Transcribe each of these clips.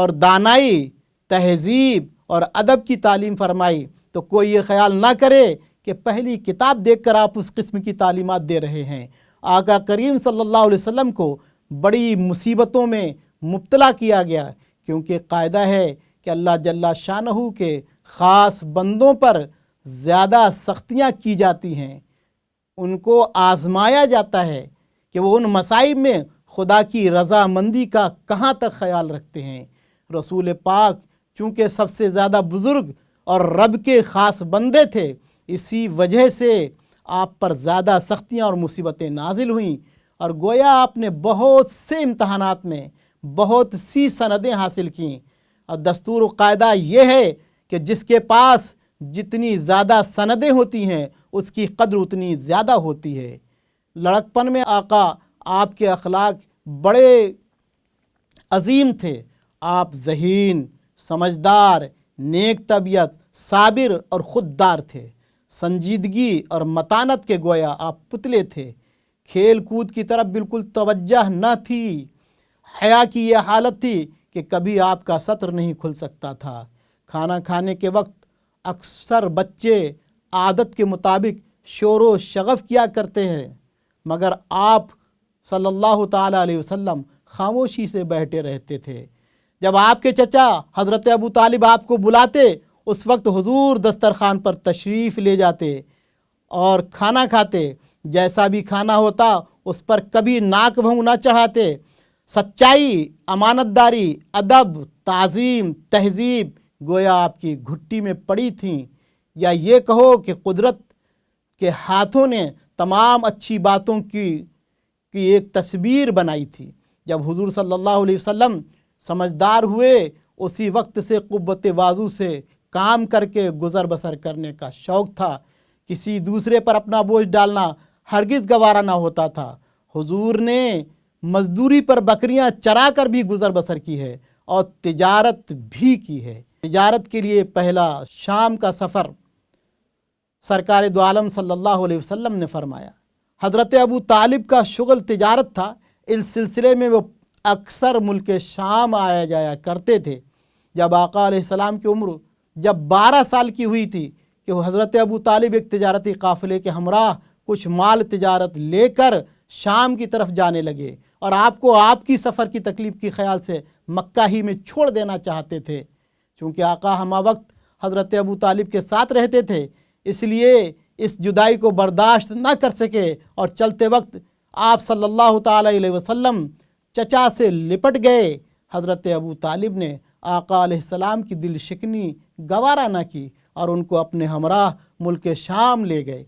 اور دانائی، تہذیب اور ادب کی تعلیم فرمائی، تو کوئی یہ خیال نہ کرے کہ پہلی کتاب دیکھ کر آپ اس قسم کی تعلیمات دے رہے ہیں۔ آقا کریم صلی اللہ علیہ وسلم کو بڑی مصیبتوں میں مبتلا کیا گیا، کیونکہ قاعدہ ہے کہ اللہ جل شانہ کے خاص بندوں پر زیادہ سختیاں کی جاتی ہیں، ان کو آزمایا جاتا ہے کہ وہ ان مصائب میں خدا کی رضامندی کا کہاں تک خیال رکھتے ہیں۔ رسول پاک چونکہ سب سے زیادہ بزرگ اور رب کے خاص بندے تھے، اسی وجہ سے آپ پر زیادہ سختیاں اور مصیبتیں نازل ہوئیں، اور گویا آپ نے بہت سے امتحانات میں بہت سی سندیں حاصل کیں۔ اور دستور و قاعدہ یہ ہے کہ جس کے پاس جتنی زیادہ سندیں ہوتی ہیں اس کی قدر اتنی زیادہ ہوتی ہے۔ لڑکپن میں آقا آپ کے اخلاق بڑے عظیم تھے۔ آپ ذہین، سمجھدار، نیک طبیعت، صابر اور خوددار تھے۔ سنجیدگی اور متانت کے گویا آپ پتلے تھے۔ کھیل کود کی طرف بالکل توجہ نہ تھی۔ حیا کی یہ حالت تھی کہ کبھی آپ کا سطر نہیں کھل سکتا تھا۔ کھانا کھانے کے وقت اکثر بچے عادت کے مطابق شور و شغف کیا کرتے ہیں، مگر آپ صلی اللہ تعالیٰ علیہ وسلم خاموشی سے بیٹھے رہتے تھے۔ جب آپ کے چچا حضرت ابو طالب آپ کو بلاتے، اس وقت حضور دسترخوان پر تشریف لے جاتے اور کھانا کھاتے۔ جیسا بھی کھانا ہوتا اس پر کبھی ناک بھنگ نہ چڑھاتے۔ سچائی، امانت داری، ادب، تعظیم، تہذیب گویا آپ کی گھٹی میں پڑی تھیں، یا یہ کہو کہ قدرت کے ہاتھوں نے تمام اچھی باتوں کی ایک تصویر بنائی تھی۔ جب حضور صلی اللہ علیہ وسلم سمجھدار ہوئے، اسی وقت سے قوت بازو سے کام کر کے گزر بسر کرنے کا شوق تھا۔ کسی دوسرے پر اپنا بوجھ ڈالنا ہرگز گوارا نہ ہوتا تھا۔ حضور نے مزدوری پر بکریاں چرا کر بھی گزر بسر کی ہے اور تجارت بھی کی ہے۔ تجارت کے لیے پہلا شام کا سفر سرکار دو عالم صلی اللہ علیہ وسلم نے فرمایا۔ حضرت ابو طالب کا شغل تجارت تھا، اس سلسلے میں وہ اکثر ملک شام آیا جایا کرتے تھے۔ جب آقا علیہ السلام کی عمر جب 12 سال کی ہوئی تھی کہ وہ حضرت ابو طالب ایک تجارتی قافلے کے ہمراہ کچھ مال تجارت لے کر شام کی طرف جانے لگے، اور آپ کو آپ کی سفر کی تکلیف کی خیال سے مکہ ہی میں چھوڑ دینا چاہتے تھے۔ چونکہ آقا ہمہ وقت حضرت ابو طالب کے ساتھ رہتے تھے، اس لیے اس جدائی کو برداشت نہ کر سکے، اور چلتے وقت آپ صلی اللہ تعالیٰ علیہ وسلم چچا سے لپٹ گئے۔ حضرت ابو طالب نے آقا علیہ السلام کی دل شکنی گوارا نہ کی اور ان کو اپنے ہمراہ ملک شام لے گئے۔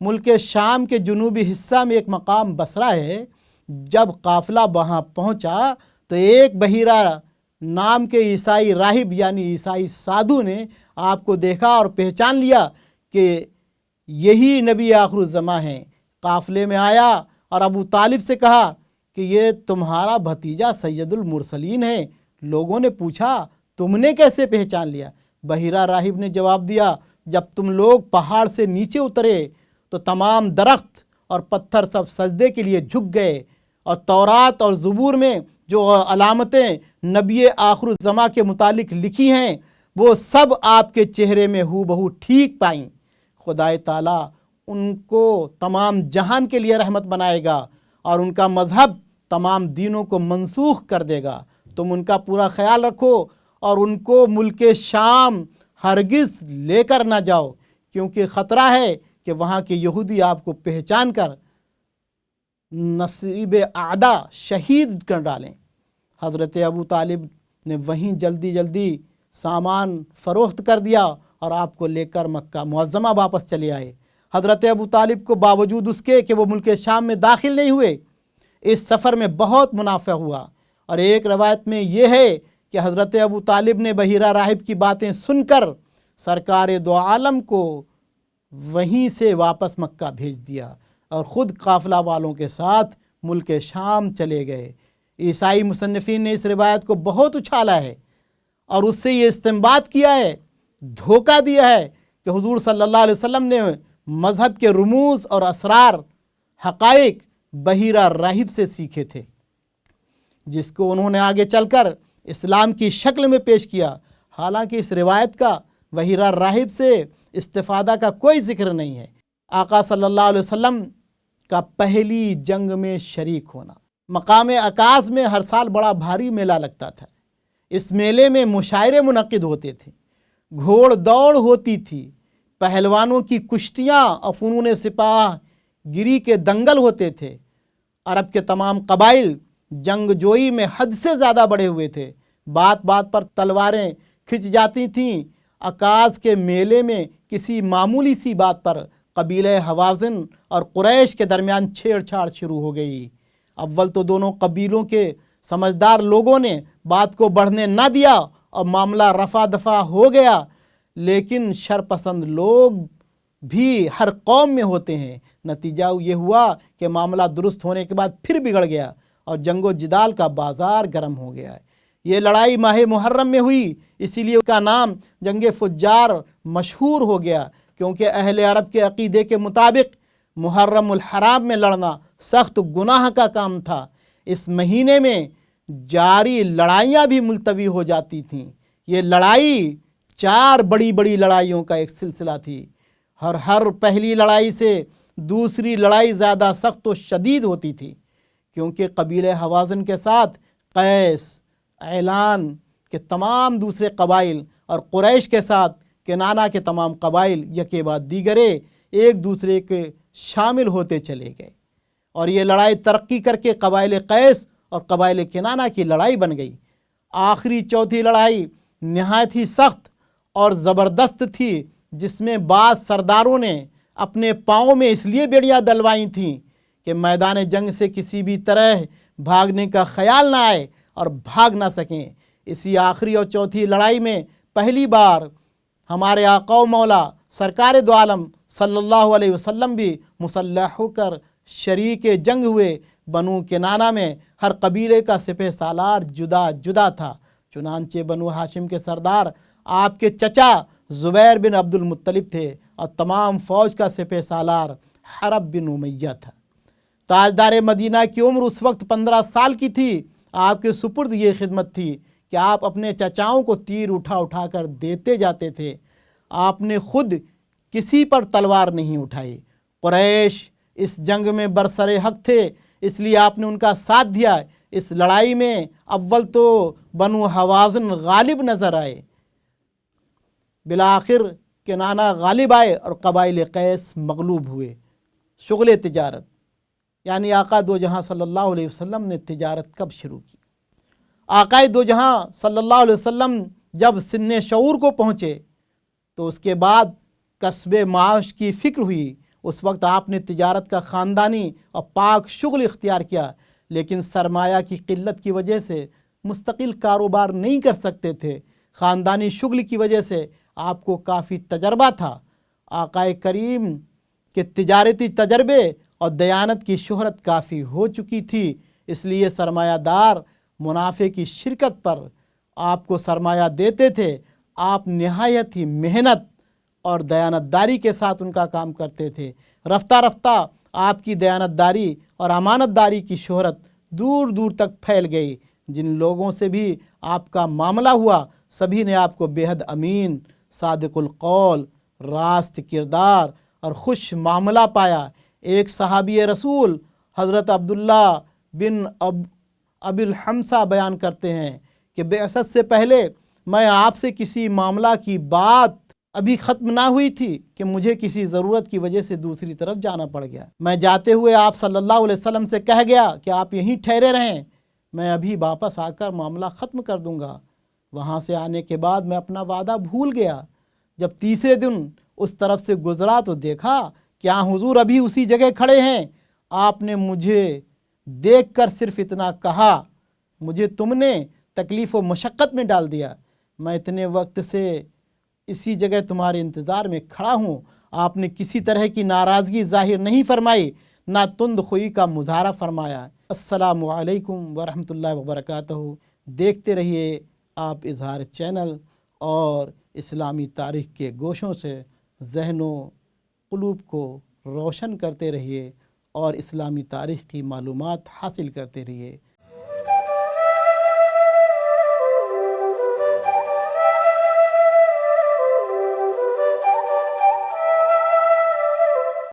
ملک شام کے جنوبی حصہ میں ایک مقام بصرہ ہے۔ جب قافلہ وہاں پہنچا تو ایک بحیرہ نام کے عیسائی راہب یعنی عیسائی سادھو نے آپ کو دیکھا اور پہچان لیا کہ یہی نبی آخر الزماں ہیں۔ قافلے میں آیا اور ابو طالب سے کہا کہ یہ تمہارا بھتیجا سید المرسلین ہے۔ لوگوں نے پوچھا تم نے کیسے پہچان لیا؟ بحیرہ راہب نے جواب دیا، جب تم لوگ پہاڑ سے نیچے اترے تو تمام درخت اور پتھر سب سجدے کے لیے جھک گئے، اور تورات اور زبور میں جو علامتیں نبی آخر الزماں کے متعلق لکھی ہیں وہ سب آپ کے چہرے میں ہو بہو ٹھیک پائیں۔ خدائے تعالیٰ ان کو تمام جہان کے لیے رحمت بنائے گا اور ان کا مذہب تمام دینوں کو منسوخ کر دے گا۔ تم ان کا پورا خیال رکھو اور ان کو ملک شام ہرگز لے کر نہ جاؤ، کیونکہ خطرہ ہے کہ وہاں کے یہودی آپ کو پہچان کر نصیب اعدا شہید کر ڈالیں۔ حضرت ابو طالب نے وہیں جلدی سامان فروخت کر دیا اور آپ کو لے کر مکہ معظمہ واپس چلے آئے۔ حضرت ابو طالب کو باوجود اس کے کہ وہ ملک شام میں داخل نہیں ہوئے، اس سفر میں بہت منافع ہوا، اور ایک روایت میں یہ ہے کہ حضرت ابو طالب نے بحیرہ راہب کی باتیں سن کر سرکار دو عالم کو وہیں سے واپس مکہ بھیج دیا اور خود قافلہ والوں کے ساتھ ملک شام چلے گئے۔ عیسائی مصنفین نے اس روایت کو بہت اچھالا ہے اور اس سے یہ استنباط کیا ہے، دھوکہ دیا ہے کہ حضور صلی اللہ علیہ وسلم نے مذہب کے رموز اور اسرار حقائق بحیرہ راہب سے سیکھے تھے، جس کو انہوں نے آگے چل کر اسلام کی شکل میں پیش کیا، حالانکہ اس روایت کا وحیرہ راہب سے استفادہ کا کوئی ذکر نہیں ہے۔ آقا صلی اللہ علیہ وسلم کا پہلی جنگ میں شریک ہونا۔ مقام عکاظ میں ہر سال بڑا بھاری میلہ لگتا تھا۔ اس میلے میں مشاعرے منعقد ہوتے تھے، گھوڑ دوڑ ہوتی تھی، پہلوانوں کی کشتیاں اور فنون سپاہ گیری کے دنگل ہوتے تھے۔ عرب کے تمام قبائل جنگ جوئی میں حد سے زیادہ بڑھے ہوئے تھے۔ بات بات پر تلواریں کھنچ جاتی تھیں۔ عکاظ کے میلے میں کسی معمولی سی بات پر قبیلہ حوازن اور قریش کے درمیان چھیڑ چھاڑ شروع ہو گئی۔ اول تو دونوں قبیلوں کے سمجھدار لوگوں نے بات کو بڑھنے نہ دیا اور معاملہ رفع دفع ہو گیا، لیکن شرپسند لوگ بھی ہر قوم میں ہوتے ہیں۔ نتیجہ یہ ہوا کہ معاملہ درست ہونے کے بعد پھر بگڑ گیا اور جنگ و جدال کا بازار گرم ہو گیا۔ یہ لڑائی ماہ محرم میں ہوئی، اسی لیے اس کا نام جنگ فجار مشہور ہو گیا، کیونکہ اہل عرب کے عقیدے کے مطابق محرم الحرام میں لڑنا سخت گناہ کا کام تھا۔ اس مہینے میں جاری لڑائیاں بھی ملتوی ہو جاتی تھیں۔ یہ لڑائی 4 بڑی بڑی لڑائیوں کا ایک سلسلہ تھی۔ ہر پہلی لڑائی سے دوسری لڑائی زیادہ سخت و شدید ہوتی تھی، کیونکہ قبیلہ حوازن کے ساتھ قیس، اعلان کے تمام دوسرے قبائل اور قریش کے ساتھ کنانہ کے تمام قبائل یکے بعد دیگرے ایک دوسرے کے شامل ہوتے چلے گئے، اور یہ لڑائی ترقی کر کے قبائل قیس اور قبائل کنانہ کی لڑائی بن گئی۔ آخری چوتھی لڑائی نہایت ہی سخت اور زبردست تھی، جس میں بعض سرداروں نے اپنے پاؤں میں اس لیے بیڑیاں ڈلوائی تھیں کہ میدان جنگ سے کسی بھی طرح بھاگنے کا خیال نہ آئے اور بھاگ نہ سکیں۔ اسی آخری اور چوتھی لڑائی میں پہلی بار ہمارے آقا و مولا سرکار دو عالم صلی اللہ علیہ وسلم بھی مسلح ہو کر شریک جنگ ہوئے۔ بنو کنانہ میں ہر قبیلے کا سپہ سالار جدا جدا تھا، چنانچہ بنو ہاشم کے سردار آپ کے چچا زبیر بن عبد المطلب تھے، اور تمام فوج کا سپہ سالار حرب بن امیہ تھا۔ تاجدار مدینہ کی عمر اس وقت 15 سال کی تھی۔ آپ کے سپرد یہ خدمت تھی کہ آپ اپنے چچاؤں کو تیر اٹھا اٹھا کر دیتے جاتے تھے۔ آپ نے خود کسی پر تلوار نہیں اٹھائی۔ قریش اس جنگ میں برسر حق تھے، اس لیے آپ نے ان کا ساتھ دیا۔ اس لڑائی میں اول تو بنو حوازن غالب نظر آئے، بالآخر کنانہ غالب آئے اور قبائل قیس مغلوب ہوئے۔ شغل تجارت، یعنی آقا دو جہاں صلی اللہ علیہ وسلم نے تجارت کب شروع کی؟ آقا دو جہاں صلی اللہ علیہ وسلم جب سن شعور کو پہنچے تو اس کے بعد کسب معاش کی فکر ہوئی۔ اس وقت آپ نے تجارت کا خاندانی اور پاک شغل اختیار کیا، لیکن سرمایہ کی قلت کی وجہ سے مستقل کاروبار نہیں کر سکتے تھے۔ خاندانی شغل کی وجہ سے آپ کو کافی تجربہ تھا۔ آقا کریم کے تجارتی تجربے اور دیانت کی شہرت کافی ہو چکی تھی، اس لیے سرمایہ دار منافع کی شرکت پر آپ کو سرمایہ دیتے تھے۔ آپ نہایت ہی محنت اور دیانت داری کے ساتھ ان کا کام کرتے تھے۔ رفتہ رفتہ آپ کی دیانت داری اور امانت داری کی شہرت دور دور تک پھیل گئی۔ جن لوگوں سے بھی آپ کا معاملہ ہوا، سبھی نے آپ کو بے حد امین، صادق القول، راست کردار اور خوش معاملہ پایا۔ ایک صحابی رسول حضرت عبداللہ بن ابی الحمصہ بیان کرتے ہیں کہ بعثت سے پہلے میں آپ سے کسی معاملہ کی بات ابھی ختم نہ ہوئی تھی کہ مجھے کسی ضرورت کی وجہ سے دوسری طرف جانا پڑ گیا۔ میں جاتے ہوئے آپ صلی اللہ علیہ وسلم سے کہہ گیا کہ آپ یہیں ٹھہرے رہیں، میں ابھی واپس آ کر معاملہ ختم کر دوں گا۔ وہاں سے آنے کے بعد میں اپنا وعدہ بھول گیا۔ جب تیسرے دن اس طرف سے گزرا تو دیکھا کیا حضور ابھی اسی جگہ کھڑے ہیں۔ آپ نے مجھے دیکھ کر صرف اتنا کہا، مجھے تم نے تکلیف و مشقت میں ڈال دیا، میں اتنے وقت سے اسی جگہ تمہارے انتظار میں کھڑا ہوں۔ آپ نے کسی طرح کی ناراضگی ظاہر نہیں فرمائی، نہ تند خوئی کا مظاہرہ فرمایا۔ السلام علیکم ورحمۃ اللہ وبرکاتہ۔ دیکھتے رہیے آپ اظہار چینل اور اسلامی تاریخ کے گوشوں سے ذہن و قلوب کو روشن کرتے رہیے اور اسلامی تاریخ کی معلومات حاصل کرتے رہیے۔